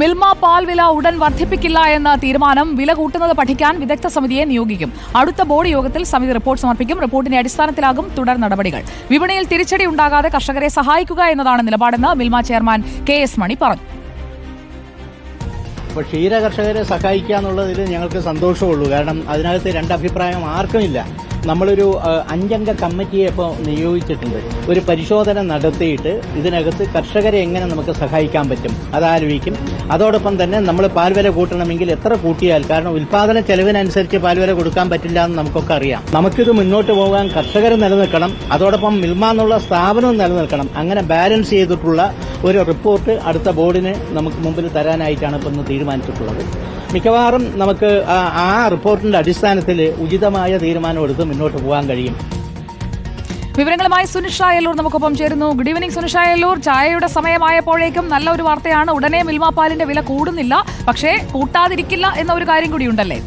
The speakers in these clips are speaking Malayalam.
മിൽമ പാൽ വില ഉടൻ വർദ്ധിപ്പിക്കില്ല എന്ന തീരുമാനം വില കൂട്ടുന്നത് പഠിക്കാൻ വിദഗ്ധ സമിതിയെ നിയോഗിക്കും. അടുത്ത ബോർഡ് യോഗത്തിൽ സമിതി റിപ്പോർട്ട് സമർപ്പിക്കും. റിപ്പോർട്ടിന്റെ അടിസ്ഥാനത്തിലാകും തുടർ നടപടികൾ. വിപണിയിൽ തിരിച്ചടി ഉണ്ടാകാതെ കർഷകരെ സഹായിക്കുക എന്നതാണ് നിലപാടെന്ന് മിൽമ ചെയർമാൻ KS മണി പറഞ്ഞു. അപ്പോൾ ക്ഷീര കർഷകരെ സഹായിക്കുക എന്നുള്ളതിൽ ഞങ്ങൾക്ക് സന്തോഷമുള്ളൂ. കാരണം അതിനകത്ത് രണ്ടഭിപ്രായം ആർക്കുമില്ല. നമ്മളൊരു 5 അംഗ കമ്മിറ്റിയെ ഇപ്പോൾ നിയോഗിച്ചിട്ടുണ്ട്. ഒരു പരിശോധന നടത്തിയിട്ട് ഇതിനകത്ത് കർഷകരെ എങ്ങനെ നമുക്ക് സഹായിക്കാൻ പറ്റും അതാലോചിക്കും. അതോടൊപ്പം തന്നെ നമ്മൾ പാൽവില കൂട്ടണമെങ്കിൽ എത്ര കൂട്ടിയാൽ, കാരണം ഉൽപാദന ചെലവിനനുസരിച്ച് പാൽവില കൊടുക്കാൻ പറ്റില്ല എന്ന് നമുക്കൊക്കെ അറിയാം. നമുക്കിത് മുന്നോട്ട് പോകാൻ കർഷകർ നിലനിൽക്കണം, അതോടൊപ്പം മിൽമ എന്നുള്ള സ്ഥാപനം നിലനിൽക്കണം. അങ്ങനെ ബാലൻസ് ചെയ്തിട്ടുള്ള ഒരു റിപ്പോർട്ട് അടുത്ത ബോർഡിന് നമുക്ക് മുമ്പിൽ തരാനായിട്ടാണ് ഇപ്പോൾ ഇന്ന് തീരുമാനിച്ചിട്ടുള്ളത്. മിക്കവാറും നമുക്ക് ആ റിപ്പോർട്ടിന്റെ അടിസ്ഥാനത്തിൽ ഉചിതമായ തീരുമാനമെടുത്ത് മുന്നോട്ട് പോകാൻ കഴിയും. വിവരങ്ങളുമായി സുനിഷ അയലൂർ നമുക്കൊപ്പം ചേരുന്നു. Good evening Sunisha Ayalur. ചായയുടെ സമയമായപ്പോഴേക്കും നല്ല ഒരു വാർത്തയാണ്. ഉടനെ മിൽമ പാലിന്റെ വില കൂടുന്നില്ല, പക്ഷേ കൂട്ടാതിരിക്കില്ല എന്ന ഒരു കാര്യം കൂടിയുണ്ടല്ലേ?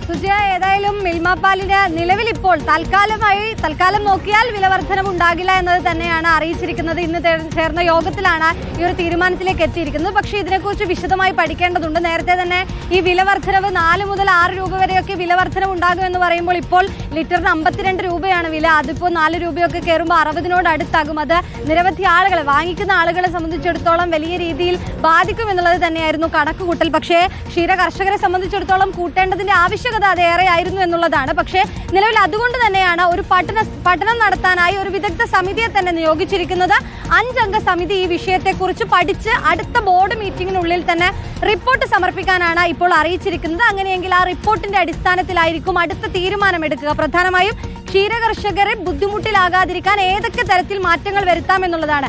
സുജയ, ഏതായാലും മിൽമ പാലിന് നിലവിൽ ഇപ്പോൾ തൽക്കാലം നോക്കിയാൽ വില വർധനം ഉണ്ടാകില്ല എന്നത് തന്നെയാണ് അറിയിച്ചിരിക്കുന്നത്. ഇന്ന് ചേർന്ന യോഗത്തിലാണ് ഈ ഒരു തീരുമാനത്തിലേക്ക് എത്തിയിരിക്കുന്നത്. പക്ഷേ ഇതിനെക്കുറിച്ച് വിശദമായി പഠിക്കേണ്ടതുണ്ട്. നേരത്തെ തന്നെ ഈ വില വർധനവ് 4 മുതൽ 6 രൂപ വരെയൊക്കെ വില വർധനവ് ഉണ്ടാകുമെന്ന് പറയുമ്പോൾ ഇപ്പോൾ ലിറ്ററിന് 52 രൂപയാണ് വില. അതിപ്പോൾ 4 രൂപയൊക്കെ കയറുമ്പോൾ 60നോട് അടുത്താകും. അത് നിരവധി ആളുകളെ, വാങ്ങിക്കുന്ന ആളുകളെ സംബന്ധിച്ചിടത്തോളം വലിയ രീതിയിൽ ബാധിക്കുമെന്നുള്ളത് തന്നെയായിരുന്നു കണക്കുകൂട്ടൽ. പക്ഷേ ക്ഷീര കർഷകരെ സംബന്ധിച്ചിടത്തോളം കൂട്ടേണ്ടതിന്റെ ആവശ്യകത അതേറെ ആയിരുന്നു എന്നുള്ളതാണ്. പക്ഷേ നിലവിൽ അതുകൊണ്ട് തന്നെയാണ് ഒരു പഠനം നടത്താനായി ഒരു വിദഗ്ധ സമിതിയെ തന്നെ നിയോഗിച്ചിരിക്കുന്നത്. 5 അംഗ സമിതി ഈ വിഷയത്തെക്കുറിച്ച് പഠിച്ച് അടുത്ത ബോർഡ് മീറ്റിംഗിനുള്ളിൽ തന്നെ റിപ്പോർട്ട് സമർപ്പിക്കാനാണ് ഇപ്പോൾ അറിയിച്ചിരിക്കുന്നത്. അങ്ങനെയെങ്കിൽ ആ റിപ്പോർട്ടിന്റെ അടിസ്ഥാനത്തിലായിരിക്കും അടുത്ത തീരുമാനമെടുക്കുക. പ്രധാനമായും ക്ഷീരകർഷകരെ ബുദ്ധിമുട്ടിലാകാതിരിക്കാൻ ഏതൊക്കെ തരത്തിൽ മാറ്റങ്ങൾ വരുത്താമെന്നുള്ളതാണ്.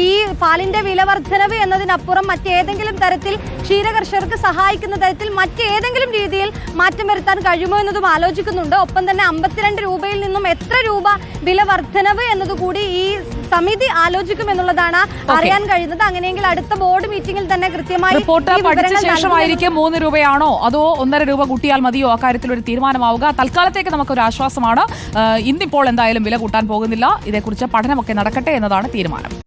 ഈ പാലിന്റെ വില വർധനവ് എന്നതിനപ്പുറം മറ്റേതെങ്കിലും തരത്തിൽ ക്ഷീരകർഷകർക്ക് സഹായിക്കുന്ന തരത്തിൽ മറ്റേതെങ്കിലും രീതിയിൽ മാറ്റം വരുത്താൻ കഴിയുമോ എന്നതും ആലോചിക്കുന്നുണ്ട്. ഒപ്പം തന്നെ 52 രൂപയിൽ നിന്നും എത്ര രൂപ വില വർധനവ് എന്നതുകൂടി ഈ സമിതി ആലോചിക്കുമെന്നുള്ളതാണ് അറിയാൻ കഴിയുന്നത്. അങ്ങനെയെങ്കിൽ അടുത്ത ബോർഡ് മീറ്റിംഗിൽ തന്നെ കൃത്യമായി റിപ്പോർട്ട് പഠിച്ച ശേഷമായിരിക്കും 3 രൂപയാണോ അതോ 1.5 രൂപ കൂട്ടിയാൽ മതിയോ അക്കാര്യത്തിൽ ഒരു തീരുമാനമാവുക. തൽക്കാലത്തേക്ക് നമുക്കൊരു ആശ്വാസമാണ്. ഇന്നിപ്പോൾ എന്തായാലും വില കൂട്ടാൻ പോകുന്നില്ല. ഇതേക്കുറിച്ച് പഠനമൊക്കെ നടക്കട്ടെ എന്നതാണ് തീരുമാനം.